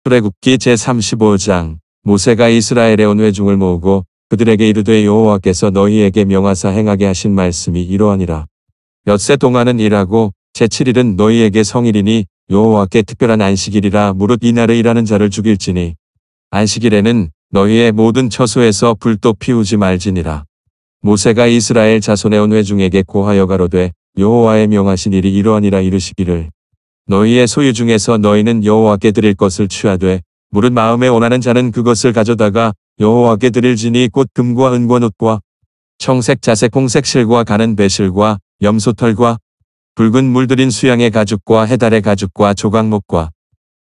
출애굽기 제35장. 모세가 이스라엘의 온 회중을 모으고 그들에게 이르되 여호와께서 너희에게 명하사 행하게 하신 말씀이 이러하니라. 엿새 동안은 일하고 제7일은 너희에게 성일이니 여호와께 특별한 안식일이라 무릇 이날에 일하는 자를 죽일지니 안식일에는 너희의 모든 처소에서 불도 피우지 말지니라. 모세가 이스라엘 자손의 온 회중에게 고하여 가로되 여호와의 명하신 일이 이러하니라. 이르시기를 너희의 소유 중에서 너희는 여호와께 드릴 것을 취하되 무릇 마음에 원하는 자는 그것을 가져다가 여호와께 드릴지니 곧 금과 은과 놋과 청색 자색 홍색 실과 가는 배실과 염소털과 붉은 물들인 수양의 가죽과 해달의 가죽과 조각목과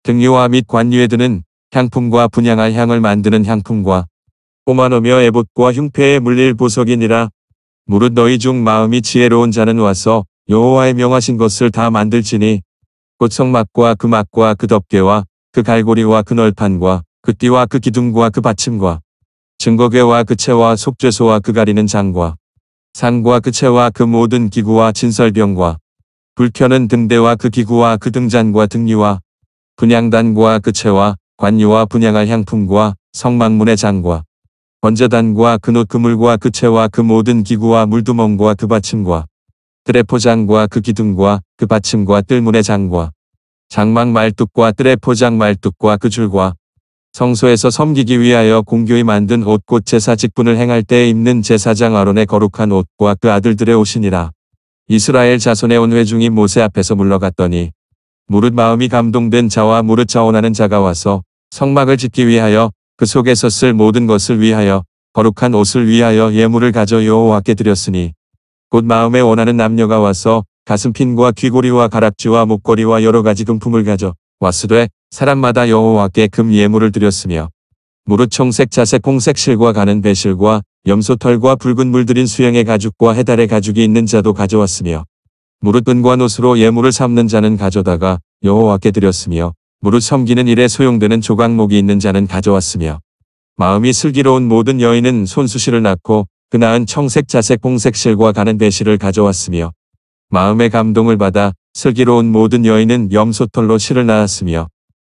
등유와 및 관유에 드는 향품과 분향할 향을 만드는 향품과 꼬마노며 에봇과 흉패에 물릴 보석이니라. 무릇 너희 중 마음이 지혜로운 자는 와서 여호와의 명하신 것을 다 만들지니 곧 성막과 그 막과 그 덮개와 그 갈고리와 그 널판과 그 띠와 그 기둥과 그 받침과 증거궤와 그 채와 속죄소와 그 가리는 장과 상과 그 채와 그 모든 기구와 진설병과 불켜는 등대와 그 기구와 그 등잔과 등유와 분향단과 그 채와 관유와 분향할 향품과 성막문의 장과 번제단과 그 놋 그물과 그 채와 그 모든 기구와 물두멍과 그 받침과 뜰레포장과 그 기둥과 그 받침과 뜰문의 장과 장막 말뚝과 뜰레포장 말뚝과 그 줄과 성소에서 섬기기 위하여 공교히 만든 옷 곧 제사 직분을 행할 때에 입는 제사장 아론의 거룩한 옷과 그 아들들의 옷이니라. 이스라엘 자손의 온 회중이 모세 앞에서 물러갔더니 무릇 마음이 감동된 자와 무릇 자원하는 자가 와서 성막을 짓기 위하여 그 속에서 쓸 모든 것을 위하여 거룩한 옷을 위하여 예물을 가져 여호와께 드렸으니 곧 마음에 원하는 남녀가 와서 가슴핀과 귀고리와 가락지와 목걸이와 여러 가지 금품을 가져 왔으되 사람마다 여호와께 금 예물을 드렸으며 무릇 청색 자색 홍색 실과 가는 배실과 염소털과 붉은 물들인 수양의 가죽과 해달의 가죽이 있는 자도 가져왔으며 무릇 은과 놋으로 예물을 삼는 자는 가져다가 여호와께 드렸으며 무릇 섬기는 일에 소용되는 조각목이 있는 자는 가져왔으며 마음이 슬기로운 모든 여인은 손수시를 낳고 그 낳은 청색 자색 홍색 실과 가는 배실을 가져왔으며 마음의 감동을 받아 슬기로운 모든 여인은 염소털로 실을 낳았으며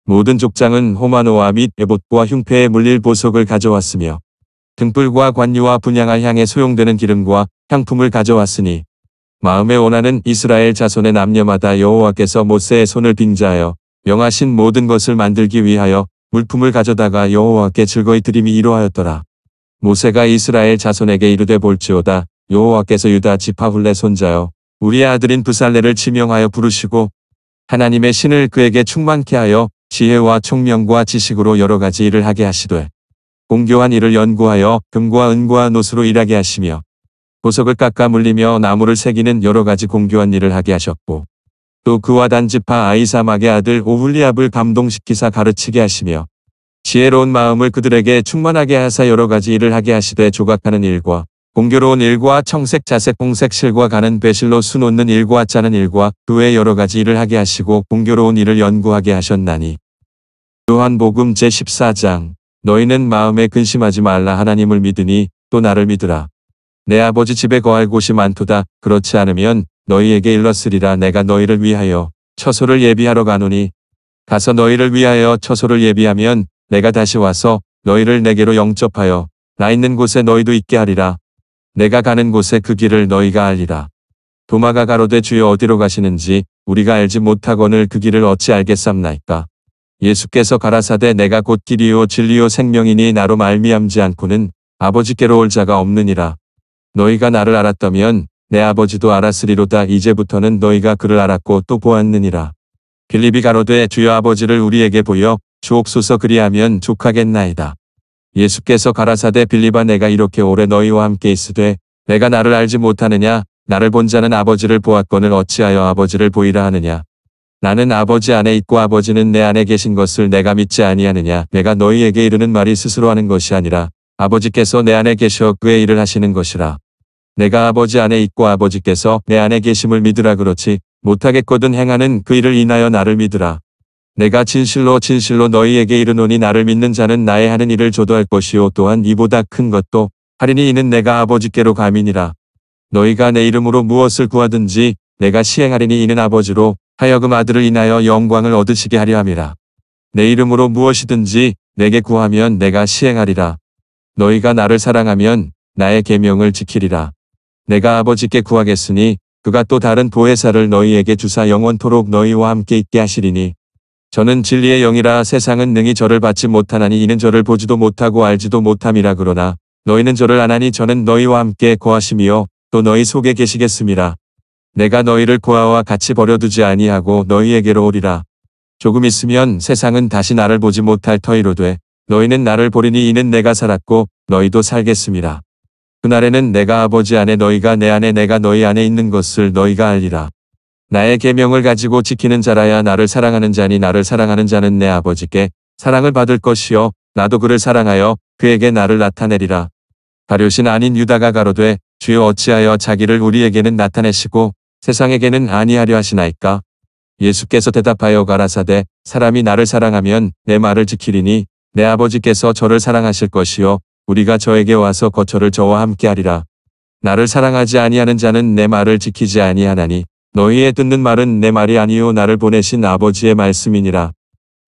모든 족장은 호마노아 및 에봇과 흉패에 물릴 보석을 가져왔으며 등불과 관유와 분향할 향에 소용되는 기름과 향품을 가져왔으니 마음에 원하는 이스라엘 자손의 남녀마다 여호와께서 모세의 손을 빙자하여 명하신 모든 것을 만들기 위하여 물품을 가져다가 여호와께 즐거이 드림이 이러하였더라. 모세가 이스라엘 자손에게 이르되 볼지어다 여호와께서 유다 지파 훌레 손자여 우리의 아들인 브살레를 지명하여 부르시고 하나님의 신을 그에게 충만케 하여 지혜와 총명과 지식으로 여러 가지 일을 하게 하시되 공교한 일을 연구하여 금과 은과 놋으로 일하게 하시며 보석을 깎아 물리며 나무를 새기는 여러 가지 공교한 일을 하게 하셨고 또 그와 단지파 아이사막의 아들 오훌리압을 감동시키사 가르치게 하시며 지혜로운 마음을 그들에게 충만하게 하사 여러 가지 일을 하게 하시되 조각하는 일과 공교로운 일과 청색 자색 홍색 실과 가는 배실로 수 놓는 일과 짜는 일과 그 외 여러 가지 일을 하게 하시고 공교로운 일을 연구하게 하셨나니. 요한복음 제14장. 너희는 마음에 근심하지 말라. 하나님을 믿으니 또 나를 믿으라. 내 아버지 집에 거할 곳이 많도다. 그렇지 않으면 너희에게 일렀으리라. 내가 너희를 위하여 처소를 예비하러 가노니 가서 너희를 위하여 처소를 예비하면 내가 다시 와서 너희를 내게로 영접하여 나 있는 곳에 너희도 있게 하리라. 내가 가는 곳에 그 길을 너희가 알리라. 도마가 가로되 주여 어디로 가시는지 우리가 알지 못하거늘 그 길을 어찌 알겠삼나이까. 예수께서 가라사대 내가 곧 길이요 진리요 생명이니 나로 말미암지 않고는 아버지께로 올 자가 없느니라. 너희가 나를 알았다면 내 아버지도 알았으리로다. 이제부터는 너희가 그를 알았고 또 보았느니라. 빌립이 가로되 주여 아버지를 우리에게 보여 주옵소서. 그리하면 족하겠나이다. 예수께서 가라사대 빌립아 내가 이렇게 오래 너희와 함께 있으되 내가 나를 알지 못하느냐. 나를 본 자는 아버지를 보았거늘 어찌하여 아버지를 보이라 하느냐. 나는 아버지 안에 있고 아버지는 내 안에 계신 것을 내가 믿지 아니하느냐. 내가 너희에게 이르는 말이 스스로 하는 것이 아니라 아버지께서 내 안에 계셔 그의 일을 하시는 것이라. 내가 아버지 안에 있고 아버지께서 내 안에 계심을 믿으라. 그렇지 못하겠거든 행하는 그 일을 인하여 나를 믿으라. 내가 진실로 진실로 너희에게 이르노니 나를 믿는 자는 나의 하는 일을 저도 할 것이요 또한 이보다 큰 것도 하리니 이는 내가 아버지께로 감이니라. 너희가 내 이름으로 무엇을 구하든지 내가 시행하리니 이는 아버지로 하여금 아들을 인하여 영광을 얻으시게 하려 함이라. 내 이름으로 무엇이든지 내게 구하면 내가 시행하리라. 너희가 나를 사랑하면 나의 계명을 지키리라. 내가 아버지께 구하겠으니 그가 또 다른 보혜사를 너희에게 주사 영원토록 너희와 함께 있게 하시리니 저는 진리의 영이라 세상은 능히 저를 받지 못하나니 이는 저를 보지도 못하고 알지도 못함이라. 그러나 너희는 저를 아나니 저는 너희와 함께 거하심이요 또 너희 속에 계시겠음이라. 내가 너희를 고아와 같이 버려두지 아니하고 너희에게로 오리라. 조금 있으면 세상은 다시 나를 보지 못할 터이로되 너희는 나를 보리니 이는 내가 살았고 너희도 살겠음이라. 그날에는 내가 아버지 안에 너희가 내 안에 내가 너희 안에 있는 것을 너희가 알리라. 나의 계명을 가지고 지키는 자라야 나를 사랑하는 자니 나를 사랑하는 자는 내 아버지께 사랑을 받을 것이요 나도 그를 사랑하여 그에게 나를 나타내리라. 가룟신 아닌 유다가 가로되 주여 어찌하여 자기를 우리에게는 나타내시고 세상에게는 아니하려 하시나이까. 예수께서 대답하여 가라사대 사람이 나를 사랑하면 내 말을 지키리니 내 아버지께서 저를 사랑하실 것이요 우리가 저에게 와서 거처를 저와 함께 하리라. 나를 사랑하지 아니하는 자는 내 말을 지키지 아니하나니 너희의 듣는 말은 내 말이 아니요 나를 보내신 아버지의 말씀이니라.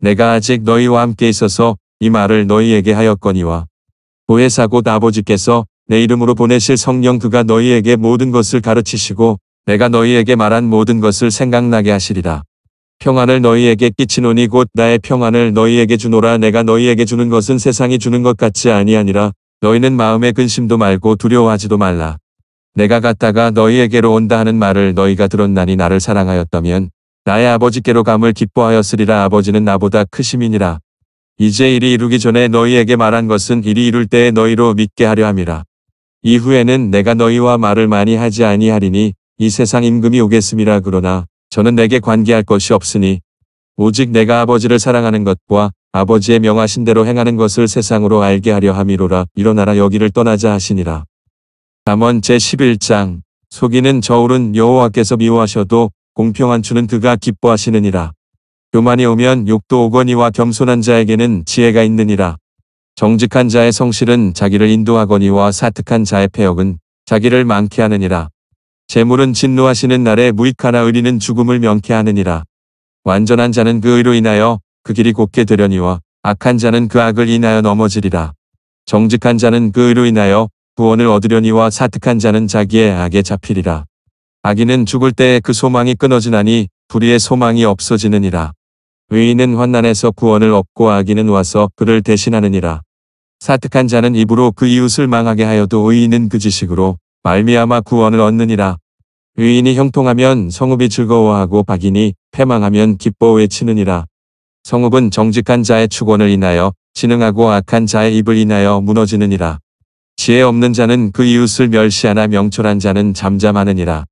내가 아직 너희와 함께 있어서 이 말을 너희에게 하였거니와 보혜사 곧 아버지께서 내 이름으로 보내실 성령 그가 너희에게 모든 것을 가르치시고 내가 너희에게 말한 모든 것을 생각나게 하시리라. 평안을 너희에게 끼치노니 곧 나의 평안을 너희에게 주노라. 내가 너희에게 주는 것은 세상이 주는 것 같지 아니하니라. 너희는 마음에 근심도 말고 두려워하지도 말라. 내가 갔다가 너희에게로 온다 하는 말을 너희가 들었나니 나를 사랑하였다면 나의 아버지께로 감을 기뻐하였으리라. 아버지는 나보다 크심이니라. 이제 일이 이루기 전에 너희에게 말한 것은 일이 이룰 때에 너희로 믿게 하려 함이라. 이후에는 내가 너희와 말을 많이 하지 아니하리니 이 세상 임금이 오겠음이라. 그러나 저는 내게 관계할 것이 없으니 오직 내가 아버지를 사랑하는 것과 아버지의 명하신 대로 행하는 것을 세상으로 알게 하려 함이로라. 일어나라 여기를 떠나자 하시니라. 잠언 제11장 속이는 저울은 여호와께서 미워하셔도 공평한 주는 그가 기뻐하시느니라. 교만이 오면 욕도 오거니와 겸손한 자에게는 지혜가 있느니라. 정직한 자의 성실은 자기를 인도하거니와 사특한 자의 패역은 자기를 많게 하느니라. 재물은 진노하시는 날에 무익하나 의리는 죽음을 명케 하느니라. 완전한 자는 그 의로 인하여 그 길이 곱게 되려니와 악한 자는 그 악을 인하여 넘어지리라. 정직한 자는 그 의로 인하여 구원을 얻으려니와 사특한 자는 자기의 악에 잡히리라. 악인은 죽을 때에 그 소망이 끊어지나니 불의의 소망이 없어지느니라. 의인은 환난에서 구원을 얻고 악인은 와서 그를 대신하느니라. 사특한 자는 입으로 그 이웃을 망하게 하여도 의인은 그 지식으로 말미암아 구원을 얻느니라. 의인이 형통하면 성읍이 즐거워하고 박인이 패망하면 기뻐 외치느니라. 성읍은 정직한 자의 축원을 인하여 진흥하고 악한 자의 입을 인하여 무너지느니라. 지혜 없는 자는 그 이웃을 멸시하나 명철한 자는 잠잠하느니라.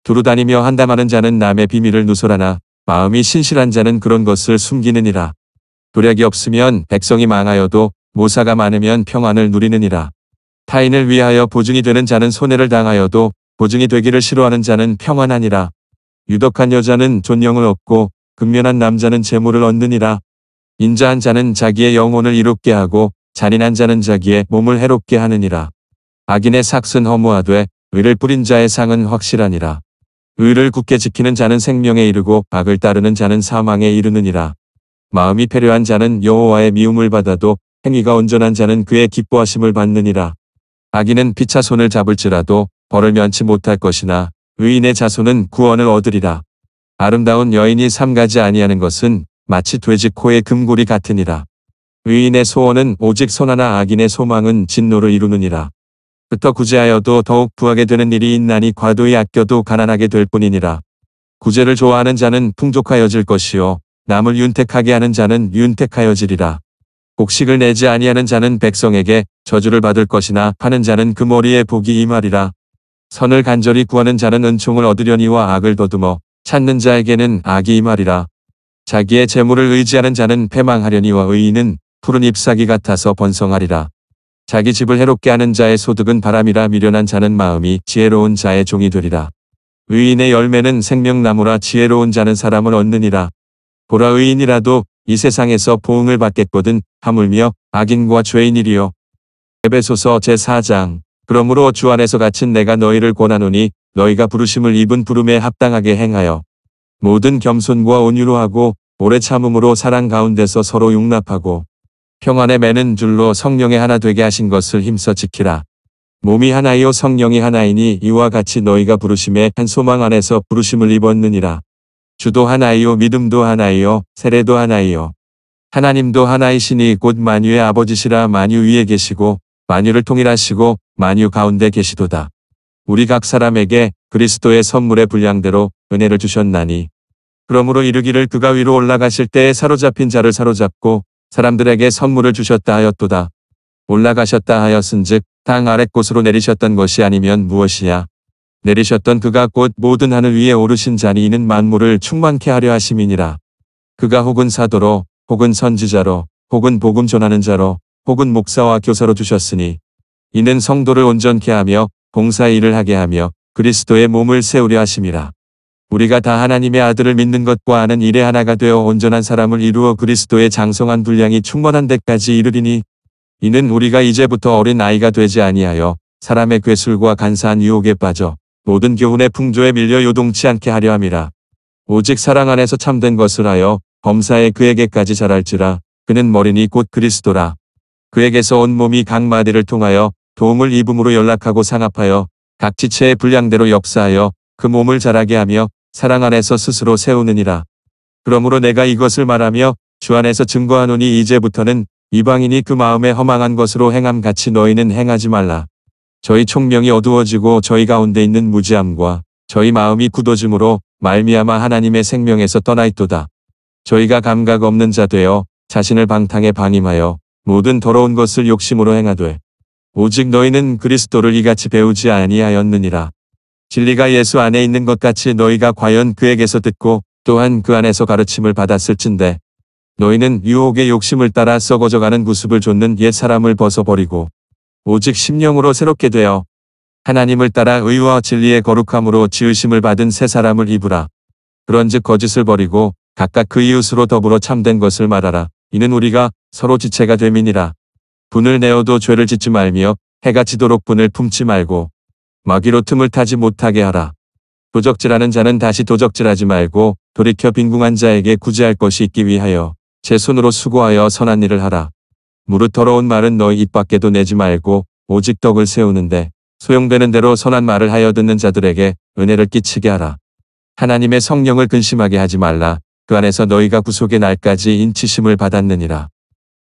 두루다니며 한담하는 자는 남의 비밀을 누설하나 마음이 신실한 자는 그런 것을 숨기느니라. 도략이 없으면 백성이 망하여도 모사가 많으면 평안을 누리느니라. 타인을 위하여 보증이 되는 자는 손해를 당하여도 보증이 되기를 싫어하는 자는 평안하니라. 유덕한 여자는 존영을 얻고 근면한 남자는 재물을 얻느니라. 인자한 자는 자기의 영혼을 이롭게 하고 잔인한 자는 자기의 몸을 해롭게 하느니라. 악인의 삭은 허무하되 의를 뿌린 자의 상은 확실하니라. 의를 굳게 지키는 자는 생명에 이르고 악을 따르는 자는 사망에 이르느니라. 마음이 패려한 자는 여호와의 미움을 받아도 행위가 온전한 자는 그의 기뻐하심을 받느니라. 악인은 피차 손을 잡을지라도 벌을 면치 못할 것이나 의인의 자손은 구원을 얻으리라. 아름다운 여인이 삼가지 아니하는 것은 마치 돼지 코의 금고리 같으니라. 의인의 소원은 오직 선하나 악인의 소망은 진노를 이루느니라. 부터 구제하여도 더욱 부하게 되는 일이 있나니 과도히 아껴도 가난하게 될 뿐이니라. 구제를 좋아하는 자는 풍족하여질 것이요 남을 윤택하게 하는 자는 윤택하여지리라. 곡식을 내지 아니하는 자는 백성에게 저주를 받을 것이나 파는 자는 그 머리에 복이 임하리라. 선을 간절히 구하는 자는 은총을 얻으려니와 악을 더듬어 찾는 자에게는 악이 임하리라. 자기의 재물을 의지하는 자는 패망하려니와 의인은 푸른 잎사귀 같아서 번성하리라. 자기 집을 해롭게 하는 자의 소득은 바람이라 미련한 자는 마음이 지혜로운 자의 종이 되리라. 의인의 열매는 생명나무라 지혜로운 자는 사람을 얻느니라. 보라 의인이라도 이 세상에서 보응을 받겠거든 하물며 악인과 죄인이리요. 에베소서 제4장 그러므로 주 안에서 갇힌 내가 너희를 권하노니 너희가 부르심을 입은 부름에 합당하게 행하여 모든 겸손과 온유로 하고 오래 참음으로 사랑 가운데서 서로 용납하고 평안에 매는 줄로 성령의 하나 되게 하신 것을 힘써 지키라. 몸이 하나이요 성령이 하나이니 이와 같이 너희가 부르심의 한 소망 안에서 부르심을 입었느니라. 주도 하나이요 믿음도 하나이요 세례도 하나이요 하나님도 하나이시니 곧 만유의 아버지시라. 만유 위에 계시고 만유를 통일하시고 만유 가운데 계시도다. 우리 각 사람에게 그리스도의 선물의 분량대로 은혜를 주셨나니 그러므로 이르기를 그가 위로 올라가실 때에 사로잡힌 자를 사로잡고 사람들에게 선물을 주셨다 하였도다. 올라가셨다 하였은즉 땅 아랫곳으로 내리셨던 것이 아니면 무엇이냐. 내리셨던 그가 곧 모든 하늘 위에 오르신 자니 이는 만물을 충만케 하려 하심이니라. 그가 혹은 사도로 혹은 선지자로 혹은 복음 전하는 자로 혹은 목사와 교사로 주셨으니 이는 성도를 온전케 하며 봉사의 일을 하게 하며 그리스도의 몸을 세우려 하심이라. 우리가 다 하나님의 아들을 믿는 것과 아는 일에 하나가 되어 온전한 사람을 이루어 그리스도의 장성한 분량이 충만한 데까지 이르리니 이는 우리가 이제부터 어린 아이가 되지 아니하여 사람의 괴술과 간사한 유혹에 빠져 모든 교훈의 풍조에 밀려 요동치 않게 하려 함이라. 오직 사랑 안에서 참된 것을 하여 범사에 그에게까지 자랄지라. 그는 머리니 곧 그리스도라. 그에게서 온 몸이 각 마디를 통하여 도움을 입음으로 연락하고 상합하여 각 지체의 분량대로 역사하여 그 몸을 자라게 하며 사랑 안에서 스스로 세우느니라. 그러므로 내가 이것을 말하며 주 안에서 증거하노니 이제부터는 이방인이 그 마음에 허망한 것으로 행함 같이 너희는 행하지 말라. 저희 총명이 어두워지고 저희 가운데 있는 무지함과 저희 마음이 굳어짐으로 말미암아 하나님의 생명에서 떠나 있도다. 저희가 감각 없는 자 되어 자신을 방탕에 방임하여 모든 더러운 것을 욕심으로 행하되 오직 너희는 그리스도를 이같이 배우지 아니하였느니라. 진리가 예수 안에 있는 것 같이 너희가 과연 그에게서 듣고 또한 그 안에서 가르침을 받았을진데 너희는 유혹의 욕심을 따라 썩어져가는 구습을 좇는 옛 사람을 벗어버리고 오직 심령으로 새롭게 되어 하나님을 따라 의와 진리의 거룩함으로 지으심을 받은 새 사람을 입으라. 그런즉 거짓을 버리고 각각 그 이웃으로 더불어 참된 것을 말하라. 이는 우리가 서로 지체가 됨이니라. 분을 내어도 죄를 짓지 말며 해가 지도록 분을 품지 말고 마귀로 틈을 타지 못하게 하라. 도적질하는 자는 다시 도적질하지 말고 돌이켜 빈궁한 자에게 구제할 것이 있기 위하여 제 손으로 수고하여 선한 일을 하라. 무릇 더러운 말은 너희 입 밖에도 내지 말고 오직 덕을 세우는데 소용되는 대로 선한 말을 하여 듣는 자들에게 은혜를 끼치게 하라. 하나님의 성령을 근심하게 하지 말라. 그 안에서 너희가 구속의 날까지 인치심을 받았느니라.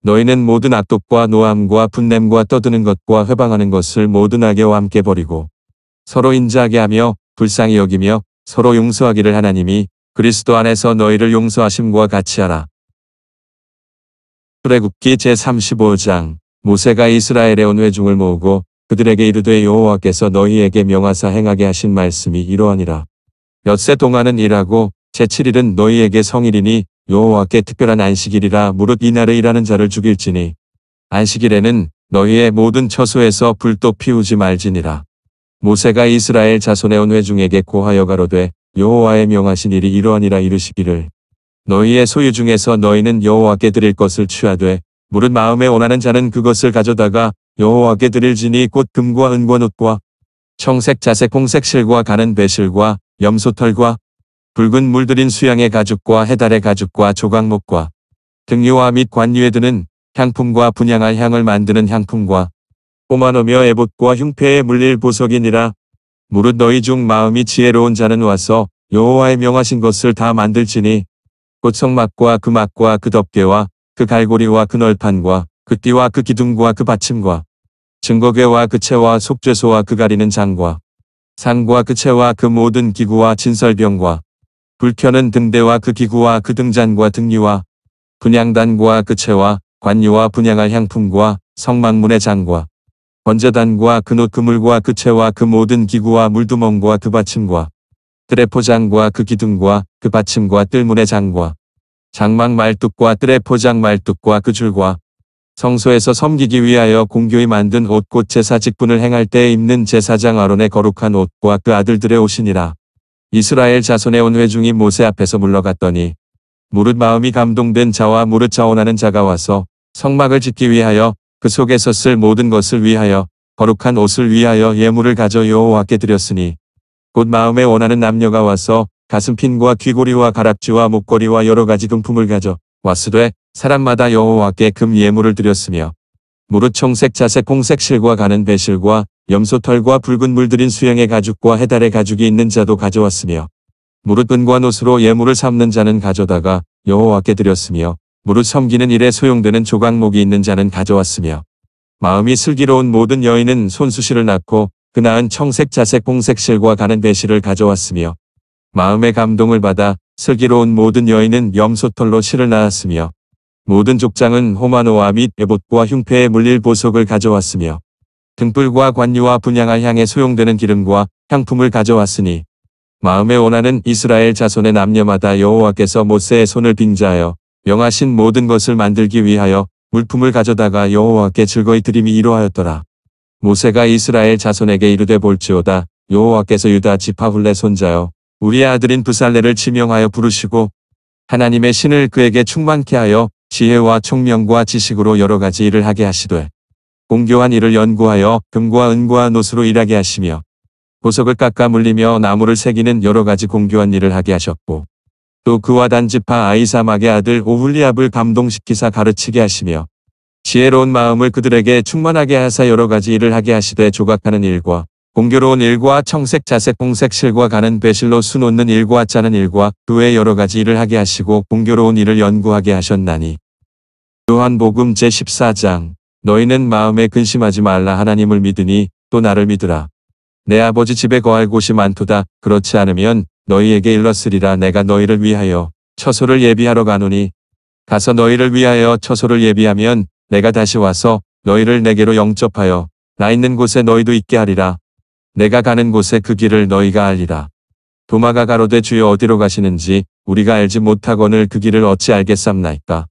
너희는 모든 악독과 노함과 분냄과 떠드는 것과 회방하는 것을 모든 악의와 함께 버리고 서로 인자하게 하며 불쌍히 여기며 서로 용서하기를 하나님이 그리스도 안에서 너희를 용서하심과 같이 하라. 출애굽기 제35장 모세가 이스라엘에 온 회중을 모으고 그들에게 이르되 여호와께서 너희에게 명하사 행하게 하신 말씀이 이러하니라. 엿새 동안은 일하고 제7일은 너희에게 성일이니 여호와께 특별한 안식일이라. 무릇 이날에 일하는 자를 죽일지니 안식일에는 너희의 모든 처소에서 불도 피우지 말지니라. 모세가 이스라엘 자손의 온 회중에게 고하여 가로되 여호와의 명하신 일이 이러하니라. 이르시기를 너희의 소유 중에서 너희는 여호와께 드릴 것을 취하되 무릇 마음에 원하는 자는 그것을 가져다가 여호와께 드릴지니 곧 금과 은과 놋과 청색 자색 홍색 실과 가는 배실과 염소털과 붉은 물들인 수양의 가죽과 해달의 가죽과 조각목과 등유와 및 관유에 드는 향품과 분향할 향을 만드는 향품과 꼬마노며 에봇과 흉패에 물릴 보석이니라. 무릇 너희 중 마음이 지혜로운 자는 와서 여호와의 명하신 것을 다 만들지니 곧 성막과 그 막과 그 덮개와 그 갈고리와 그 널판과 그 띠와 그 기둥과 그 받침과 증거궤와 그 채와 속죄소와 그 가리는 장과 상과 그 채와 그 모든 기구와 진설병과 불켜는 등대와 그 기구와 그 등잔과 등유와 분향단과 그 채와 관유와 분향할 향품과 성막문의 장과 번제단과 그 놋 그물과 그 채와 그 모든 기구와 물두멍과 그 받침과 뜰에포장과 그 기둥과 그 받침과 뜰문의 장과 장막 말뚝과 뜰에포장 말뚝과 그 줄과 성소에서 섬기기 위하여 공교히 만든 옷 곧 제사 직분을 행할 때에 입는 제사장 아론의 거룩한 옷과 그 아들들의 옷이니라. 이스라엘 자손의 온 회중이 모세 앞에서 물러갔더니 무릇 마음이 감동된 자와 무릇 자원하는 자가 와서 성막을 짓기 위하여 그 속에서 쓸 모든 것을 위하여 거룩한 옷을 위하여 예물을 가져 여호와께 드렸으니 곧 마음에 원하는 남녀가 와서 가슴핀과 귀고리와 가락지와 목걸이와 여러 가지 금품을 가져 왔으되 사람마다 여호와께 금 예물을 드렸으며 무릇 청색 자색 홍색 실과 가는 배실과 염소털과 붉은 물들인 수양의 가죽과 해달의 가죽이 있는 자도 가져왔으며 무릇 은과 노수로 예물을 삼는 자는 가져다가 여호와께 드렸으며 무릇 섬기는 일에 소용되는 조각목이 있는 자는 가져왔으며 마음이 슬기로운 모든 여인은 손수시를 낳고 그 낳은 청색 자색 홍색 실과 가는 배실을 가져왔으며 마음의 감동을 받아 슬기로운 모든 여인은 염소털로 실을 낳았으며 모든 족장은 호마노아 및 에봇과 흉패에 물릴 보석을 가져왔으며 등불과 관유와 분향할 향에 소용되는 기름과 향품을 가져왔으니 마음에 원하는 이스라엘 자손의 남녀마다 여호와께서 모세의 손을 빙자하여 명하신 모든 것을 만들기 위하여 물품을 가져다가 여호와께 즐거이 드림이 이로하였더라. 모세가 이스라엘 자손에게 이르되 볼지어다 여호와께서 유다 지파 훌레 손자여 우리의 아들인 브살레를 지명하여 부르시고 하나님의 신을 그에게 충만케 하여 지혜와 총명과 지식으로 여러 가지 일을 하게 하시되 공교한 일을 연구하여 금과 은과 노수로 일하게 하시며 보석을 깎아 물리며 나무를 새기는 여러 가지 공교한 일을 하게 하셨고 또 그와 단지파 아이사막의 아들 오훌리압을 감동시키사 가르치게 하시며 지혜로운 마음을 그들에게 충만하게 하사 여러 가지 일을 하게 하시되 조각하는 일과 공교로운 일과 청색 자색 홍색 실과 가는 배실로 수 놓는 일과 짜는 일과 그 외 여러 가지 일을 하게 하시고 공교로운 일을 연구하게 하셨나니 요한복음 제14장 너희는 마음에 근심하지 말라 하나님을 믿으니 또 나를 믿으라. 내 아버지 집에 거할 곳이 많도다. 그렇지 않으면 너희에게 일렀으리라. 내가 너희를 위하여 처소를 예비하러 가노니 가서 너희를 위하여 처소를 예비하면 내가 다시 와서 너희를 내게로 영접하여 나 있는 곳에 너희도 있게 하리라. 내가 가는 곳에 그 길을 너희가 알리라. 도마가 가로되 주여 어디로 가시는지 우리가 알지 못하거늘 그 길을 어찌 알겠삼나이까.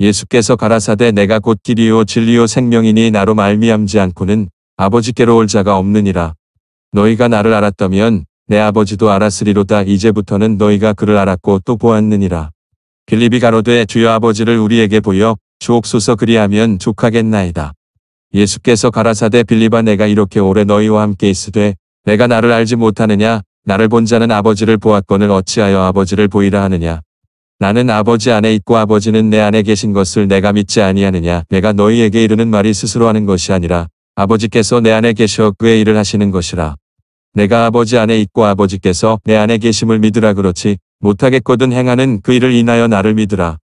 예수께서 가라사대 내가 곧 길이요 진리요 생명이니 나로 말미암지 않고는 아버지께로 올 자가 없느니라. 너희가 나를 알았다면 내 아버지도 알았으리로다. 이제부터는 너희가 그를 알았고 또 보았느니라. 빌립이 가로되 주여 아버지를 우리에게 보여 주옵소서 그리하면 족하겠나이다. 예수께서 가라사대 빌립아 내가 이렇게 오래 너희와 함께 있으되 내가 나를 알지 못하느냐. 나를 본 자는 아버지를 보았거늘 어찌하여 아버지를 보이라 하느냐. 나는 아버지 안에 있고 아버지는 내 안에 계신 것을 내가 믿지 아니하느냐. 내가 너희에게 이르는 말이 스스로 하는 것이 아니라 아버지께서 내 안에 계셔 그의 일을 하시는 것이라. 내가 아버지 안에 있고 아버지께서 내 안에 계심을 믿으라. 그렇지 못하겠거든 행하는 그 일을 인하여 나를 믿으라.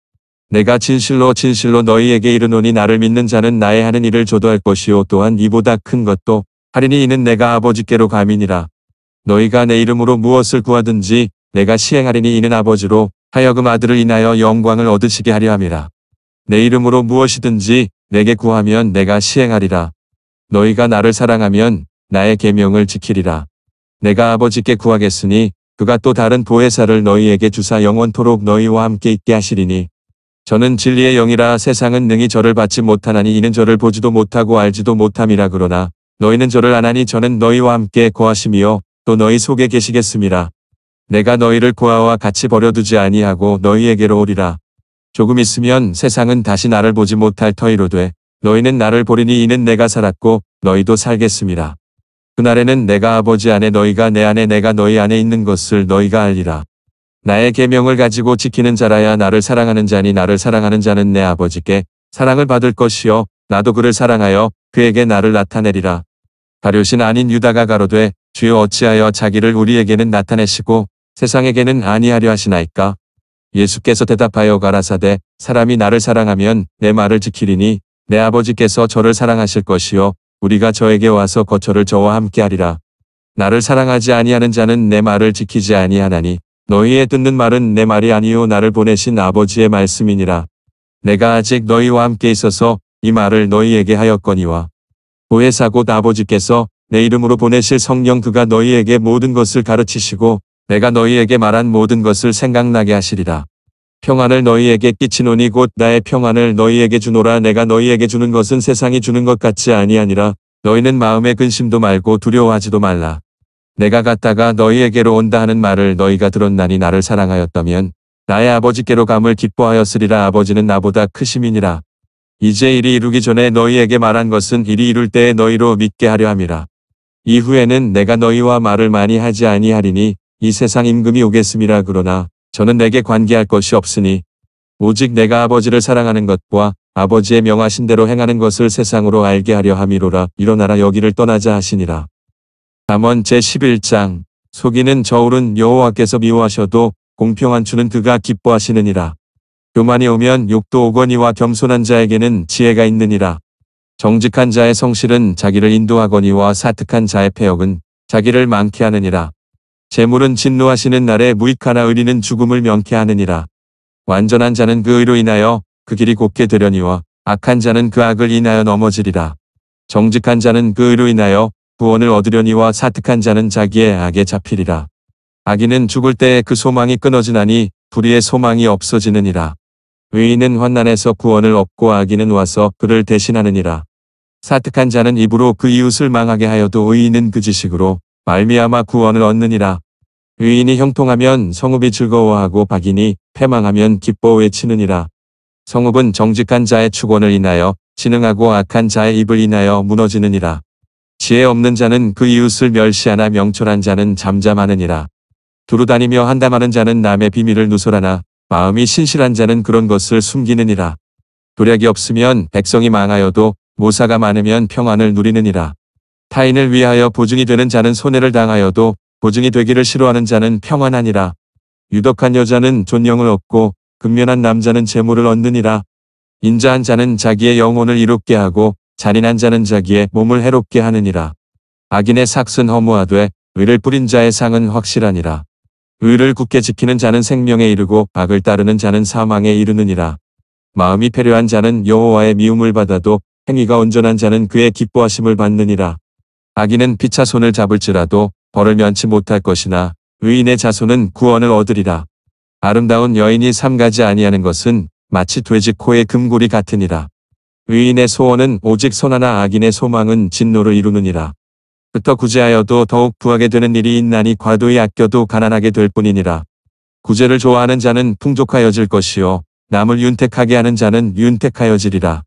내가 진실로 진실로 너희에게 이르노니 나를 믿는 자는 나의 하는 일을 조도할 것이요 또한 이보다 큰 것도 하리니 이는 내가 아버지께로 감이니라. 너희가 내 이름으로 무엇을 구하든지 내가 시행하리니 이는 아버지로 하여금 아들을 인하여 영광을 얻으시게 하려 함이라. 내 이름으로 무엇이든지 내게 구하면 내가 시행하리라. 너희가 나를 사랑하면 나의 계명을 지키리라. 내가 아버지께 구하겠으니 그가 또 다른 보혜사를 너희에게 주사 영원토록 너희와 함께 있게 하시리니 저는 진리의 영이라 세상은 능히 저를 받지 못하나니 이는 저를 보지도 못하고 알지도 못함이라. 그러나 너희는 저를 아나니 저는 너희와 함께 거하심이요 또 너희 속에 계시겠음이라. 내가 너희를 고아와 같이 버려두지 아니하고 너희에게로 오리라. 조금 있으면 세상은 다시 나를 보지 못할 터이로되 너희는 나를 보리니 이는 내가 살았고 너희도 살겠음이라. 그날에는 내가 아버지 안에 너희가 내 안에 내가 너희 안에 있는 것을 너희가 알리라. 나의 계명을 가지고 지키는 자라야 나를 사랑하는 자니 나를 사랑하는 자는 내 아버지께 사랑을 받을 것이요 나도 그를 사랑하여 그에게 나를 나타내리라. 가룟신 아닌 유다가 가로되 주여 어찌하여 자기를 우리에게는 나타내시고 세상에게는 아니하려 하시나이까. 예수께서 대답하여 가라사대 사람이 나를 사랑하면 내 말을 지키리니 내 아버지께서 저를 사랑하실 것이요 우리가 저에게 와서 거처를 저와 함께 하리라. 나를 사랑하지 아니하는 자는 내 말을 지키지 아니하나니 너희의 듣는 말은 내 말이 아니요 나를 보내신 아버지의 말씀이니라. 내가 아직 너희와 함께 있어서 이 말을 너희에게 하였거니와 보혜사 곧 아버지께서 내 이름으로 보내실 성령 그가 너희에게 모든 것을 가르치시고 내가 너희에게 말한 모든 것을 생각나게 하시리라. 평안을 너희에게 끼치노니 곧 나의 평안을 너희에게 주노라. 내가 너희에게 주는 것은 세상이 주는 것 같지 아니하니라. 너희는 마음에 근심도 말고 두려워하지도 말라. 내가 갔다가 너희에게로 온다 하는 말을 너희가 들었나니 나를 사랑하였다면 나의 아버지께로 감을 기뻐하였으리라. 아버지는 나보다 크심이니라. 이제 일이 이루기 전에 너희에게 말한 것은 일이 이룰 때에 너희로 믿게 하려 함이라. 이후에는 내가 너희와 말을 많이 하지 아니하리니 이 세상 임금이 오겠음이라. 그러나 저는 내게 관계할 것이 없으니 오직 내가 아버지를 사랑하는 것과 아버지의 명하신 대로 행하는 것을 세상으로 알게 하려 함이로라. 일어나라 여기를 떠나자 하시니라. 잠언 제11장. 속이는 저울은 여호와께서 미워하셔도 공평한 추는 그가 기뻐하시느니라. 교만이 오면 욕도 오거니와 겸손한 자에게는 지혜가 있느니라. 정직한 자의 성실은 자기를 인도하거니와 사특한 자의 패역은 자기를 많게 하느니라. 재물은 진노하시는 날에 무익하나 의리는 죽음을 명케 하느니라. 완전한 자는 그 의로 인하여 그 길이 곱게 되려니와 악한 자는 그 악을 인하여 넘어지리라. 정직한 자는 그 의로 인하여 구원을 얻으려니와 사특한 자는 자기의 악에 잡히리라. 악인은 죽을 때에 그 소망이 끊어지나니 불의의 소망이 없어지느니라. 의인은 환난에서 구원을 얻고 악인은 와서 그를 대신하느니라. 사특한 자는 입으로 그 이웃을 망하게 하여도 의인은 그 지식으로 말미암아 구원을 얻느니라. 의인이 형통하면 성읍이 즐거워하고 박인이 패망하면 기뻐 외치느니라. 성읍은 정직한 자의 축원을 인하여 진흥하고 악한 자의 입을 인하여 무너지느니라. 지혜 없는 자는 그 이웃을 멸시하나 명철한 자는 잠잠하느니라. 두루다니며 한담하는 자는 남의 비밀을 누설하나 마음이 신실한 자는 그런 것을 숨기느니라. 도략이 없으면 백성이 망하여도 모사가 많으면 평안을 누리느니라. 타인을 위하여 보증이 되는 자는 손해를 당하여도 보증이 되기를 싫어하는 자는 평안하니라. 유덕한 여자는 존영을 얻고 근면한 남자는 재물을 얻느니라. 인자한 자는 자기의 영혼을 이롭게 하고 잔인한 자는 자기의 몸을 해롭게 하느니라. 악인의 삭은 허무하되 의를 뿌린 자의 상은 확실하니라. 의를 굳게 지키는 자는 생명에 이르고 악을 따르는 자는 사망에 이르느니라. 마음이 패려한 자는 여호와의 미움을 받아도 행위가 온전한 자는 그의 기뻐하심을 받느니라. 악인은 피차 손을 잡을지라도 벌을 면치 못할 것이나 의인의 자손은 구원을 얻으리라. 아름다운 여인이 삼가지 아니하는 것은 마치 돼지 코의 금고리 같으니라. 의인의 소원은 오직 선하나 악인의 소망은 진노를 이루느니라. 흩어 구제하여도 더욱 부하게 되는 일이 있나니 과도히 아껴도 가난하게 될 뿐이니라. 구제를 좋아하는 자는 풍족하여질 것이요 남을 윤택하게 하는 자는 윤택하여지리라.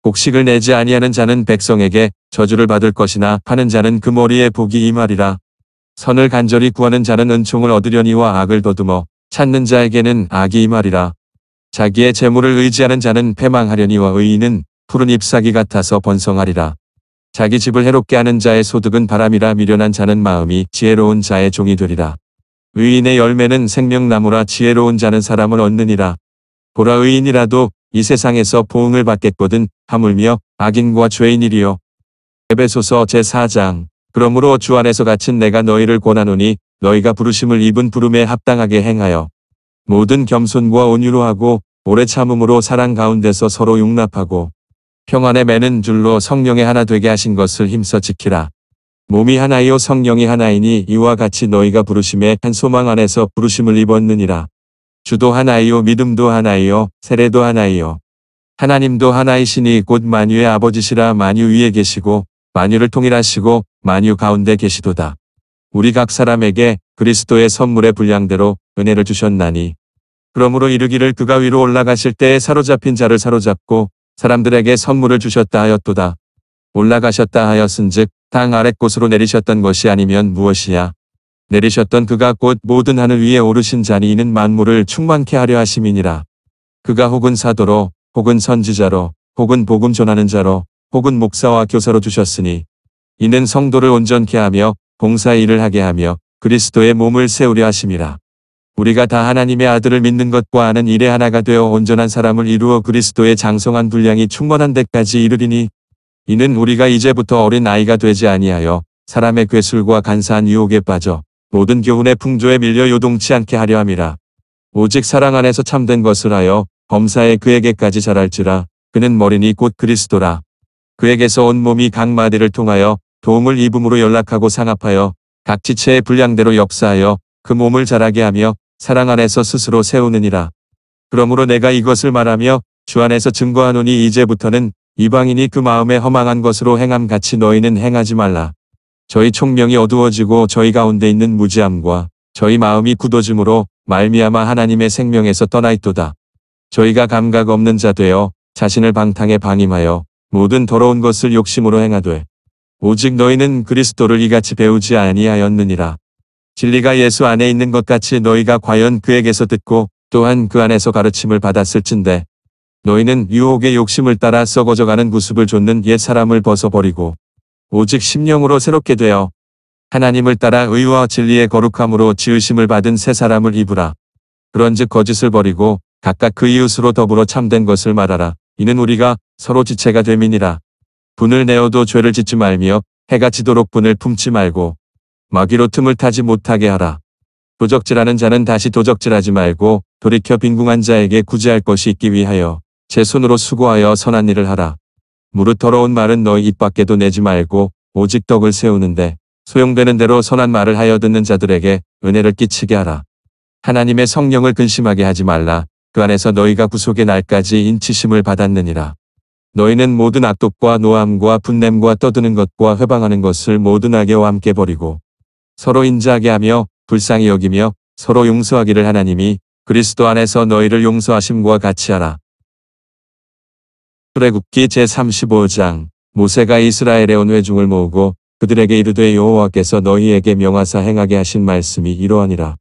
곡식을 내지 아니하는 자는 백성에게 저주를 받을 것이나 파는 자는 그 머리에 복이 임하리라. 선을 간절히 구하는 자는 은총을 얻으려니와 악을 더듬어 찾는 자에게는 악이 임하리라. 자기의 재물을 의지하는 자는 패망하려니와 의인은 푸른 잎사귀 같아서 번성하리라. 자기 집을 해롭게 하는 자의 소득은 바람이라. 미련한 자는 마음이 지혜로운 자의 종이 되리라. 의인의 열매는 생명나무라. 지혜로운 자는 사람을 얻느니라. 보라 의인이라도 이 세상에서 보응을 받겠거든 하물며 악인과 죄인이리요. 에베소서 제4장. 그러므로 주 안에서 갇힌 내가 너희를 권하노니 너희가 부르심을 입은 부름에 합당하게 행하여 모든 겸손과 온유로 하고 오래 참음으로 사랑 가운데서 서로 용납하고 평안에 매는 줄로 성령의 하나 되게 하신 것을 힘써 지키라. 몸이 하나이요 성령이 하나이니 이와 같이 너희가 부르심의 한 소망 안에서 부르심을 입었느니라. 주도 하나이요 믿음도 하나이요 세례도 하나이요 하나님도 하나이시니 곧 만유의 아버지시라. 만유 위에 계시고 만유를 통일하시고 만유 가운데 계시도다. 우리 각 사람에게 그리스도의 선물의 분량대로 은혜를 주셨나니 그러므로 이르기를 그가 위로 올라가실 때에 사로잡힌 자를 사로잡고 사람들에게 선물을 주셨다 하였도다. 올라가셨다 하였은즉 땅 아랫곳으로 내리셨던 것이 아니면 무엇이야. 내리셨던 그가 곧 모든 하늘 위에 오르신 자니 이는 만물을 충만케 하려 하심이니라. 그가 혹은 사도로 혹은 선지자로 혹은 복음 전하는 자로 혹은 목사와 교사로 주셨으니 이는 성도를 온전케 하며 봉사의 일을 하게 하며 그리스도의 몸을 세우려 하심이라. 우리가 다 하나님의 아들을 믿는 것과 아는 일에 하나가 되어 온전한 사람을 이루어 그리스도의 장성한 분량이 충만한 데까지 이르리니 이는 우리가 이제부터 어린 아이가 되지 아니하여 사람의 괴술과 간사한 유혹에 빠져 모든 교훈의 풍조에 밀려 요동치 않게 하려 함이라. 오직 사랑 안에서 참된 것을 하여 범사에 그에게까지 자랄지라. 그는 머리니 곧 그리스도라. 그에게서 온 몸이 각 마디를 통하여 도움을 입음으로 연락하고 상합하여 각 지체의 분량대로 역사하여 그 몸을 자라게 하며 사랑 안에서 스스로 세우느니라. 그러므로 내가 이것을 말하며 주 안에서 증거하노니 이제부터는 이방인이 그 마음에 허망한 것으로 행함 같이 너희는 행하지 말라. 저희 총명이 어두워지고 저희 가운데 있는 무지함과 저희 마음이 굳어짐으로 말미암아 하나님의 생명에서 떠나 있도다. 저희가 감각 없는 자 되어 자신을 방탕에 방임하여 모든 더러운 것을 욕심으로 행하되 오직 너희는 그리스도를 이같이 배우지 아니하였느니라. 진리가 예수 안에 있는 것 같이 너희가 과연 그에게서 듣고 또한 그 안에서 가르침을 받았을진데 너희는 유혹의 욕심을 따라 썩어져가는 구습을 좇는 옛 사람을 벗어버리고 오직 심령으로 새롭게 되어 하나님을 따라 의와 진리의 거룩함으로 지으심을 받은 새 사람을 입으라. 그런즉 거짓을 버리고 각각 그 이웃으로 더불어 참된 것을 말하라. 이는 우리가 서로 지체가 됨이니라. 분을 내어도 죄를 짓지 말며 해가 지도록 분을 품지 말고 마귀로 틈을 타지 못하게 하라. 도적질하는 자는 다시 도적질하지 말고 돌이켜 빈궁한 자에게 구제할 것이 있기 위하여 제 손으로 수고하여 선한 일을 하라. 무릇 더러운 말은 너희 입 밖에도 내지 말고 오직 덕을 세우는데 소용되는 대로 선한 말을 하여 듣는 자들에게 은혜를 끼치게 하라. 하나님의 성령을 근심하게 하지 말라. 그 안에서 너희가 구속의 날까지 인치심을 받았느니라. 너희는 모든 악독과 노함과 분냄과 떠드는 것과 회방하는 것을 모든 악의와 함께 버리고 서로 인자하게 하며 불쌍히 여기며 서로 용서하기를 하나님이 그리스도 안에서 너희를 용서하심과 같이 하라. 출애굽기 제35장 모세가 이스라엘의 온 회중을 모으고 그들에게 이르되 여호와께서 너희에게 명하사 행하게 하신 말씀이 이러하니라.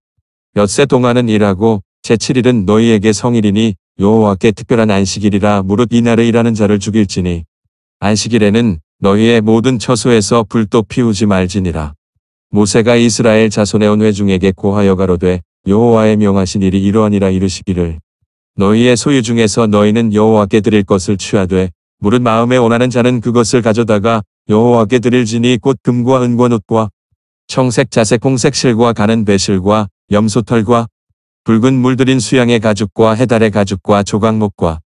엿새 동안은 일하고 제7일은 너희에게 성일이니 여호와께 특별한 안식일이라 무릇 이날에 일하는 자를 죽일지니 안식일에는 너희의 모든 처소에서 불도 피우지 말지니라. 모세가 이스라엘 자손의 온 회중에게 고하여 가로되 여호와의 명하신 일이 이러하니라. 이르시기를 너희의 소유 중에서 너희는 여호와께 드릴 것을 취하되 무릇 마음에 원하는 자는 그것을 가져다가 여호와께 드릴지니 곧 금과 은과 놋과 청색 자색 홍색 실과 가는 배실과 염소털과 붉은 물들인 수양의 가죽과 해달의 가죽과 조각목과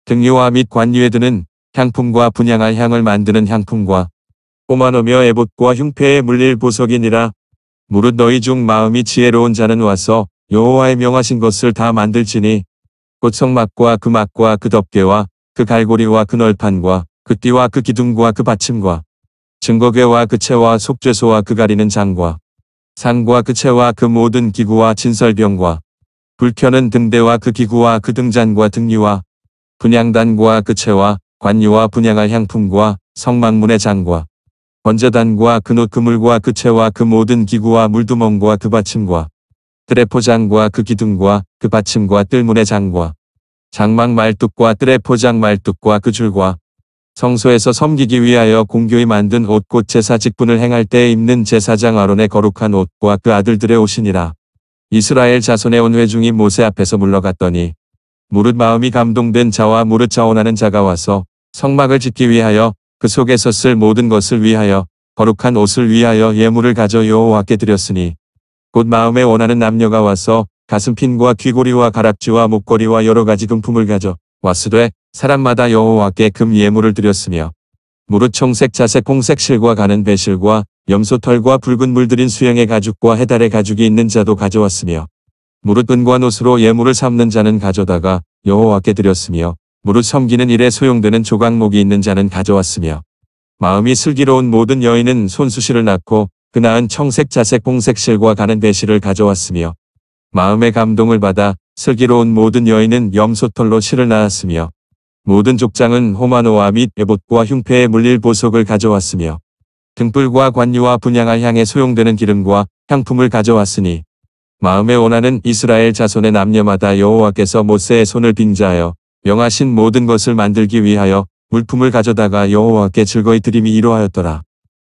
등유와 및 관유에 드는 향품과 분향할 향을 만드는 향품과 꼬마노며 에봇과 흉패에 물릴 보석이니라. 무릇 너희 중 마음이 지혜로운 자는 와서 여호와의 명하신 것을 다 만들지니 곧 성막과 그 막과 그 덮개와 그 갈고리와 그 널판과 그 띠와 그 기둥과 그 받침과 증거궤와 그 채와 속죄소와 그 가리는 장과 상과 그 채와 그 모든 기구와 진설병과 불켜는 등대와 그 기구와 그 등잔과 등유와 분향단과 그 채와 관유와 분향할 향품과 성막문의 장과 번제단과 그 놋 그물과 그 채와 그 모든 기구와 물두멍과 그 받침과 드레포장과 그 기둥과 그 받침과 뜰문의 장과 장막 말뚝과 드레포장 말뚝과 그 줄과 성소에서 섬기기 위하여 공교히 만든 옷 곧 제사 직분을 행할 때에 입는 제사장 아론의 거룩한 옷과 그 아들들의 옷이니라. 이스라엘 자손의 온 회중이 모세 앞에서 물러갔더니 무릇 마음이 감동된 자와 무릇 자원하는 자가 와서 성막을 짓기 위하여 그 속에서 쓸 모든 것을 위하여 거룩한 옷을 위하여 예물을 가져 여호와께 드렸으니 곧 마음에 원하는 남녀가 와서 가슴핀과 귀고리와 가락지와 목걸이와 여러 가지 금품을 가져 왔으되 사람마다 여호와께 금 예물을 드렸으며 무릇 청색 자색 홍색 실과 가는 배실과 염소털과 붉은 물들인 수양의 가죽과 해달의 가죽이 있는 자도 가져왔으며 무릇 은과 놋으로 예물을 삼는 자는 가져다가 여호와께 드렸으며 무릇 섬기는 일에 소용되는 조각목이 있는 자는 가져왔으며 마음이 슬기로운 모든 여인은 손수시를 낳고 그 낳은 청색 자색 홍색 실과 가는 배실을 가져왔으며 마음의 감동을 받아 슬기로운 모든 여인은 염소털로 실을 낳았으며 모든 족장은 호마노와 및 에봇과 흉패에 물릴 보석을 가져왔으며 등불과 관유와 분향할 향에 소용되는 기름과 향품을 가져왔으니 마음에 원하는 이스라엘 자손의 남녀마다 여호와께서 모세의 손을 빙자하여 명하신 모든 것을 만들기 위하여 물품을 가져다가 여호와께 즐거이 드림이 이러하였더라.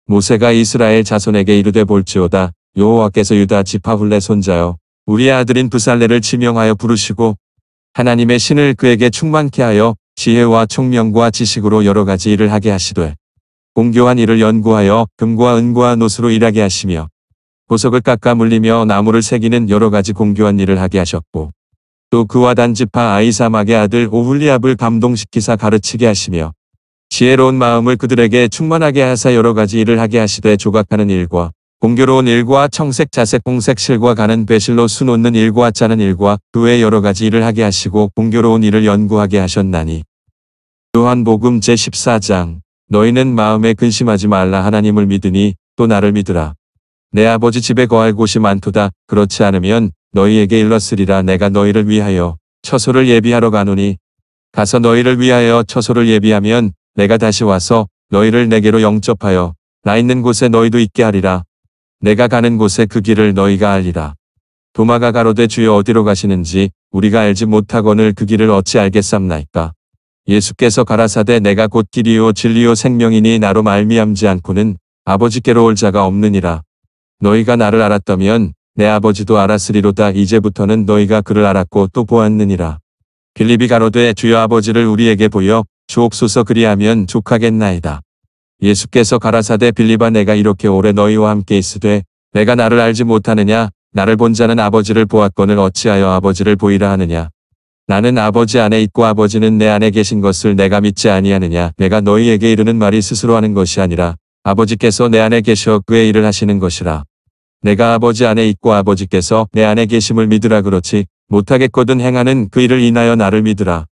모세가 이스라엘 자손에게 이르되 볼지어다 여호와께서 유다 지파 훌레 손자여 우리의 아들인 브살레를 지명하여 부르시고 하나님의 신을 그에게 충만케 하여 지혜와 총명과 지식으로 여러 가지 일을 하게 하시되 공교한 일을 연구하여 금과 은과 놋으로 일하게 하시며 보석을 깎아 물리며 나무를 새기는 여러 가지 공교한 일을 하게 하셨고 또 그와 단지파 아이사막의 아들 오훌리압을 감동시키사 가르치게 하시며 지혜로운 마음을 그들에게 충만하게 하사 여러 가지 일을 하게 하시되 조각하는 일과 공교로운 일과 청색 자색 홍색 실과 가는 배실로 수 놓는 일과 짜는 일과 그 외 여러 가지 일을 하게 하시고 공교로운 일을 연구하게 하셨나니. 요한복음 제14장 너희는 마음에 근심하지 말라 하나님을 믿으니 또 나를 믿으라. 내 아버지 집에 거할 곳이 많도다. 그렇지 않으면 너희에게 일렀으리라. 내가 너희를 위하여 처소를 예비하러 가노니 가서 너희를 위하여 처소를 예비하면 내가 다시 와서 너희를 내게로 영접하여 나 있는 곳에 너희도 있게 하리라. 내가 가는 곳에 그 길을 너희가 알리라. 도마가 가로되 주여 어디로 가시는지 우리가 알지 못하거늘 그 길을 어찌 알겠삼나이까. 예수께서 가라사대 내가 곧 길이요 진리요 생명이니 나로 말미암지 않고는 아버지께로 올 자가 없느니라. 너희가 나를 알았다면 내 아버지도 알았으리로다. 이제부터는 너희가 그를 알았고 또 보았느니라. 빌립이 가로되 주여 아버지를 우리에게 보여 주옵소서. 그리하면 족하겠나이다. 예수께서 가라사대 빌립아 내가 이렇게 오래 너희와 함께 있으되 내가 나를 알지 못하느냐. 나를 본 자는 아버지를 보았거늘 어찌하여 아버지를 보이라 하느냐. 나는 아버지 안에 있고 아버지는 내 안에 계신 것을 내가 믿지 아니하느냐. 내가 너희에게 이르는 말이 스스로 하는 것이 아니라 아버지께서 내 안에 계셔 그의 일을 하시는 것이라. 내가 아버지 안에 있고 아버지께서 내 안에 계심을 믿으라. 그렇지 못하겠거든 행하는 그 일을 인하여 나를 믿으라.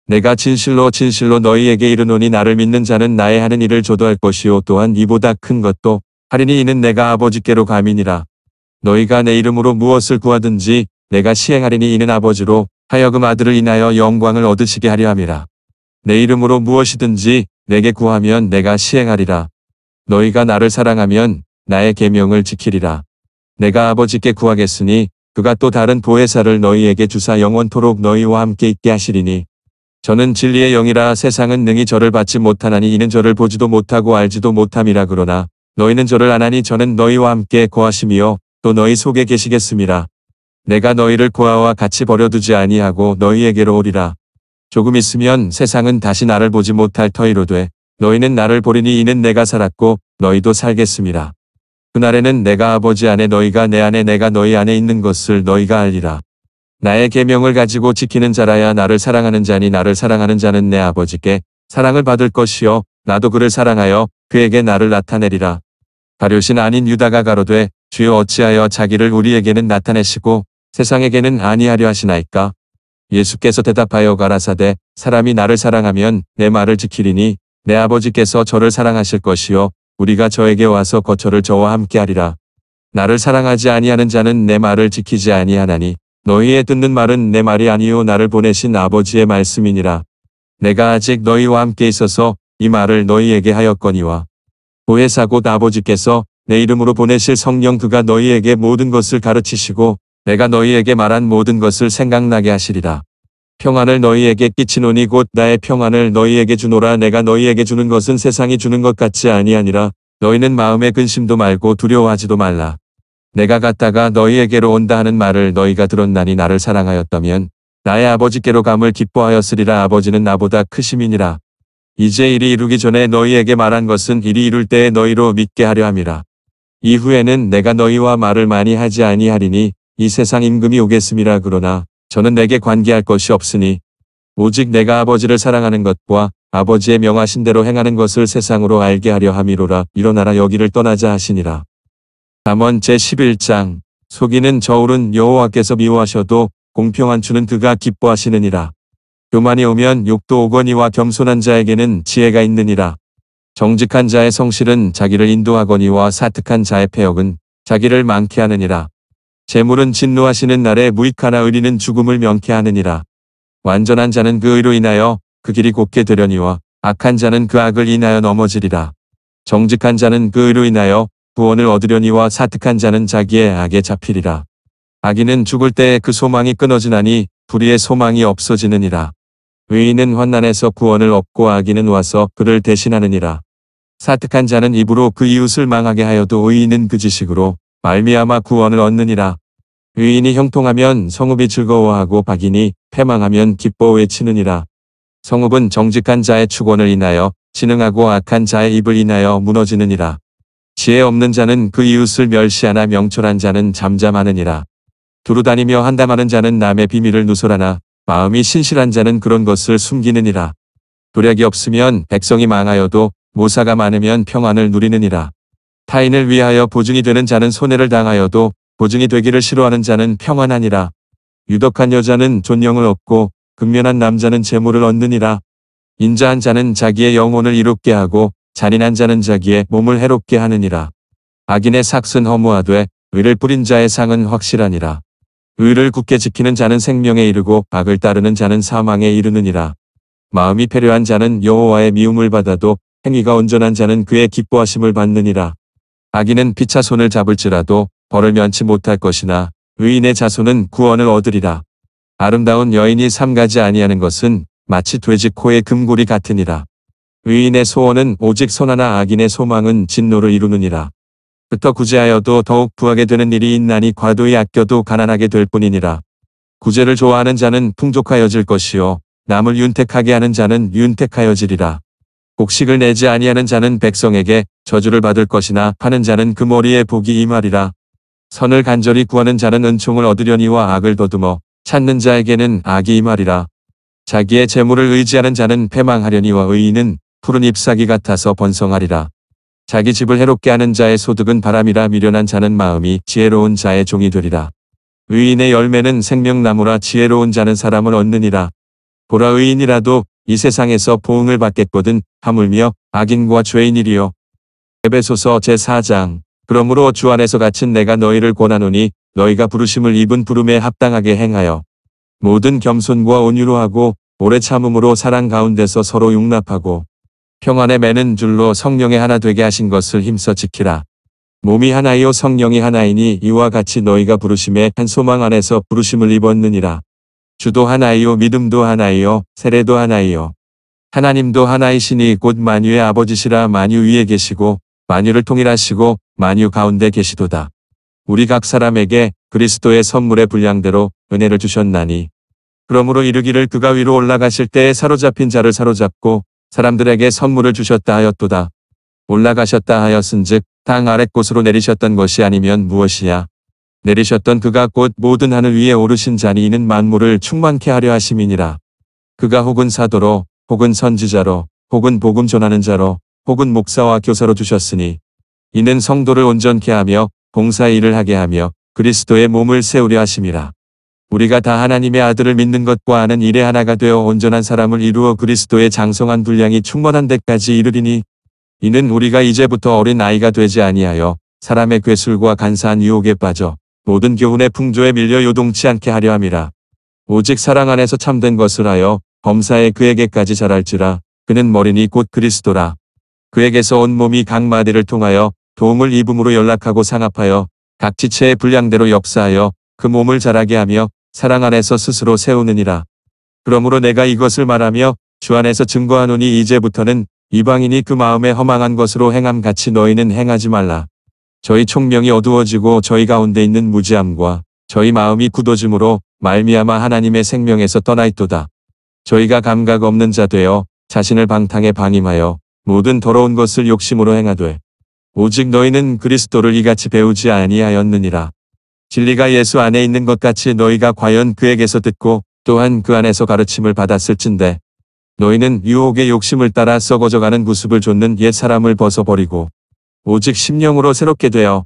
내가 진실로 진실로 너희에게 이르노니 나를 믿는 자는 나의 하는 일을 저도 할 것이요 또한 이보다 큰 것도 하리니 이는 내가 아버지께로 감이니라. 너희가 내 이름으로 무엇을 구하든지 내가 시행하리니 이는 아버지로 하여금 아들을 인하여 영광을 얻으시게 하려 함이라. 내 이름으로 무엇이든지 내게 구하면 내가 시행하리라. 너희가 나를 사랑하면 나의 계명을 지키리라. 내가 아버지께 구하겠으니 그가 또 다른 보혜사를 너희에게 주사 영원토록 너희와 함께 있게 하시리니 저는 진리의 영이라. 세상은 능히 저를 받지 못하나니 이는 저를 보지도 못하고 알지도 못함이라. 그러나 너희는 저를 아나니 저는 너희와 함께 거하심이요 또 너희 속에 계시겠음이라. 내가 너희를 고아와 같이 버려두지 아니하고 너희에게로 오리라. 조금 있으면 세상은 다시 나를 보지 못할 터이로되 너희는 나를 보리니 이는 내가 살았고 너희도 살겠음이라. 그날에는 내가 아버지 안에 너희가 내 안에 내가 너희 안에 있는 것을 너희가 알리라. 나의 계명을 가지고 지키는 자라야 나를 사랑하는 자니 나를 사랑하는 자는 내 아버지께 사랑을 받을 것이요 나도 그를 사랑하여 그에게 나를 나타내리라. 가룟신 아닌 유다가 가로되 주여 어찌하여 자기를 우리에게는 나타내시고 세상에게는 아니하려 하시나이까. 예수께서 대답하여 가라사대 사람이 나를 사랑하면 내 말을 지키리니 내 아버지께서 저를 사랑하실 것이요 우리가 저에게 와서 거처를 저와 함께 하리라. 나를 사랑하지 아니하는 자는 내 말을 지키지 아니하나니 너희의 듣는 말은 내 말이 아니요 나를 보내신 아버지의 말씀이니라. 내가 아직 너희와 함께 있어서 이 말을 너희에게 하였거니와 보혜사 곧 아버지께서 내 이름으로 보내실 성령 그가 너희에게 모든 것을 가르치시고 내가 너희에게 말한 모든 것을 생각나게 하시리라. 평안을 너희에게 끼치노니 곧 나의 평안을 너희에게 주노라. 내가 너희에게 주는 것은 세상이 주는 것 같지 아니하니라. 너희는 마음에 근심도 말고 두려워하지도 말라. 내가 갔다가 너희에게로 온다 하는 말을 너희가 들었나니 나를 사랑하였다면 나의 아버지께로 감을 기뻐하였으리라. 아버지는 나보다 크심이니라. 이제 일이 이루기 전에 너희에게 말한 것은 일이 이룰 때에 너희로 믿게 하려 함이라. 이후에는 내가 너희와 말을 많이 하지 아니하리니 이 세상 임금이 오겠음이라. 그러나 저는 내게 관계할 것이 없으니 오직 내가 아버지를 사랑하는 것과 아버지의 명하신 대로 행하는 것을 세상으로 알게 하려 함이로라. 일어나라 여기를 떠나자 하시니라. 잠언 제11장 속이는 저울은 여호와께서 미워하셔도 공평한 주는 그가 기뻐하시느니라. 교만이 오면 욕도 오거니와 겸손한 자에게는 지혜가 있느니라. 정직한 자의 성실은 자기를 인도하거니와 사특한 자의 패역은 자기를 많게 하느니라. 재물은 진노하시는 날에 무익하나 의리는 죽음을 명케 하느니라. 완전한 자는 그 의로 인하여 그 길이 곱게 되려니와 악한 자는 그 악을 인하여 넘어지리라. 정직한 자는 그 의로 인하여 구원을 얻으려니와 사특한 자는 자기의 악에 잡히리라. 악인은 죽을 때에 그 소망이 끊어지나니 불의의 소망이 없어지느니라. 의인은 환난에서 구원을 얻고 악인은 와서 그를 대신하느니라. 사특한 자는 입으로 그 이웃을 망하게 하여도 의인은 그 지식으로 말미암아 구원을 얻느니라. 의인이 형통하면 성읍이 즐거워하고 박인이 패망하면 기뻐 외치느니라. 성읍은 정직한 자의 축원을 인하여 진흥하고 악한 자의 입을 인하여 무너지느니라. 지혜 없는 자는 그 이웃을 멸시하나 명철한 자는 잠잠하느니라. 두루다니며 한담하는 자는 남의 비밀을 누설하나 마음이 신실한 자는 그런 것을 숨기느니라. 도략이 없으면 백성이 망하여도 모사가 많으면 평안을 누리느니라. 타인을 위하여 보증이 되는 자는 손해를 당하여도 보증이 되기를 싫어하는 자는 평안하니라. 유덕한 여자는 존영을 얻고 근면한 남자는 재물을 얻느니라. 인자한 자는 자기의 영혼을 이롭게 하고 잔인한 자는 자기의 몸을 해롭게 하느니라. 악인의 삭은 허무하되 의를 뿌린 자의 상은 확실하니라. 의를 굳게 지키는 자는 생명에 이르고 악을 따르는 자는 사망에 이르느니라. 마음이 패려한 자는 여호와의 미움을 받아도 행위가 온전한 자는 그의 기뻐하심을 받느니라. 악인은 피차 손을 잡을지라도 벌을 면치 못할 것이나 의인의 자손은 구원을 얻으리라. 아름다운 여인이 삼가지 아니하는 것은 마치 돼지 코의 금고리 같으니라. 의인의 소원은 오직 선하나 악인의 소망은 진노를 이루느니라. 부터 구제하여도 더욱 부하게 되는 일이 있나니 과도히 아껴도 가난하게 될 뿐이니라. 구제를 좋아하는 자는 풍족하여질 것이요 남을 윤택하게 하는 자는 윤택하여지리라. 곡식을 내지 아니하는 자는 백성에게 저주를 받을 것이나 파는 자는 그 머리에 복이 임하리라. 선을 간절히 구하는 자는 은총을 얻으려니와 악을 더듬어 찾는 자에게는 악이 임하리라. 자기의 재물을 의지하는 자는 패망하려니와 의인은 푸른 잎사귀 같아서 번성하리라. 자기 집을 해롭게 하는 자의 소득은 바람이라 미련한 자는 마음이 지혜로운 자의 종이 되리라. 의인의 열매는 생명나무라 지혜로운 자는 사람을 얻느니라. 보라 의인이라도 이 세상에서 보응을 받겠거든 하물며 악인과 죄인이리요. 에베소서 제4장. 그러므로 주 안에서 갇힌 내가 너희를 권하노니 너희가 부르심을 입은 부름에 합당하게 행하여 모든 겸손과 온유로 하고 오래 참음으로 사랑 가운데서 서로 용납하고 평안에 매는 줄로 성령의 하나 되게 하신 것을 힘써 지키라. 몸이 하나이요 성령이 하나이니 이와 같이 너희가 부르심의 한 소망 안에서 부르심을 입었느니라. 주도 하나이요 믿음도 하나이요 세례도 하나이요 하나님도 하나이시니 곧 만유의 아버지시라. 만유 위에 계시고 만유를 통일하시고 만유 가운데 계시도다. 우리 각 사람에게 그리스도의 선물의 분량대로 은혜를 주셨나니 그러므로 이르기를 그가 위로 올라가실 때에 사로잡힌 자를 사로잡고 사람들에게 선물을 주셨다 하였도다. 올라가셨다 하였은즉 땅 아랫곳으로 내리셨던 것이 아니면 무엇이냐. 내리셨던 그가 곧 모든 하늘 위에 오르신 자니 이는 만물을 충만케 하려 하심이니라. 그가 혹은 사도로 혹은 선지자로 혹은 복음 전하는 자로 혹은 목사와 교사로 주셨으니 이는 성도를 온전케 하며 봉사의 일을 하게 하며 그리스도의 몸을 세우려 하심이라. 우리가 다 하나님의 아들을 믿는 것과 아는 일에 하나가 되어 온전한 사람을 이루어 그리스도의 장성한 분량이 충만한 데까지 이르리니 이는 우리가 이제부터 어린 아이가 되지 아니하여 사람의 괴술과 간사한 유혹에 빠져 모든 교훈의 풍조에 밀려 요동치 않게 하려 함이라. 오직 사랑 안에서 참된 것을 하여 범사에 그에게까지 자랄지라. 그는 머리니 곧 그리스도라. 그에게서 온 몸이 각 마디를 통하여 도움을 입음으로 연락하고 상합하여 각 지체의 분량대로 역사하여 그 몸을 자라게 하며 사랑 안에서 스스로 세우느니라. 그러므로 내가 이것을 말하며 주 안에서 증거하노니 이제부터는 이방인이 그 마음에 허망한 것으로 행함 같이 너희는 행하지 말라. 저희 총명이 어두워지고 저희 가운데 있는 무지함과 저희 마음이 굳어짐으로 말미암아 하나님의 생명에서 떠나 있도다. 저희가 감각 없는 자 되어 자신을 방탕에 방임하여 모든 더러운 것을 욕심으로 행하되 오직 너희는 그리스도를 이같이 배우지 아니하였느니라. 진리가 예수 안에 있는 것 같이 너희가 과연 그에게서 듣고 또한 그 안에서 가르침을 받았을진대. 너희는 유혹의 욕심을 따라 썩어져가는 구습을 좇는 옛 사람을 벗어버리고 오직 심령으로 새롭게 되어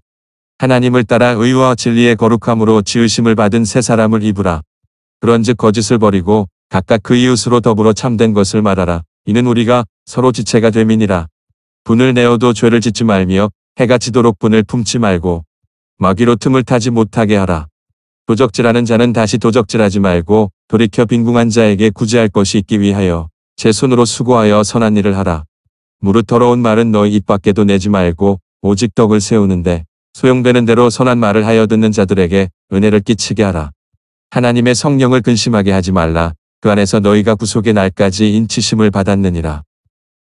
하나님을 따라 의와 진리의 거룩함으로 지으심을 받은 새 사람을 입으라. 그런즉 거짓을 버리고 각각 그 이웃으로 더불어 참된 것을 말하라. 이는 우리가 서로 지체가 됨이니라. 분을 내어도 죄를 짓지 말며 해가 지도록 분을 품지 말고 마귀로 틈을 타지 못하게 하라. 도적질하는 자는 다시 도적질하지 말고 돌이켜 빈궁한 자에게 구제할 것이 있기 위하여 제 손으로 수고하여 선한 일을 하라. 무릇 더러운 말은 너희 입 밖에도 내지 말고 오직 덕을 세우는데 소용되는 대로 선한 말을 하여 듣는 자들에게 은혜를 끼치게 하라. 하나님의 성령을 근심하게 하지 말라. 그 안에서 너희가 구속의 날까지 인치심을 받았느니라.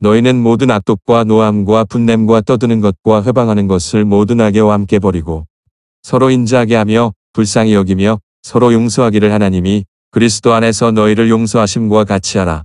너희는 모든 악독과 노함과 분냄과 떠드는 것과 회방하는 것을 모든 악의와 함께 버리고 서로 인자하게 하며 불쌍히 여기며 서로 용서하기를 하나님이 그리스도 안에서 너희를 용서하심과 같이 하라.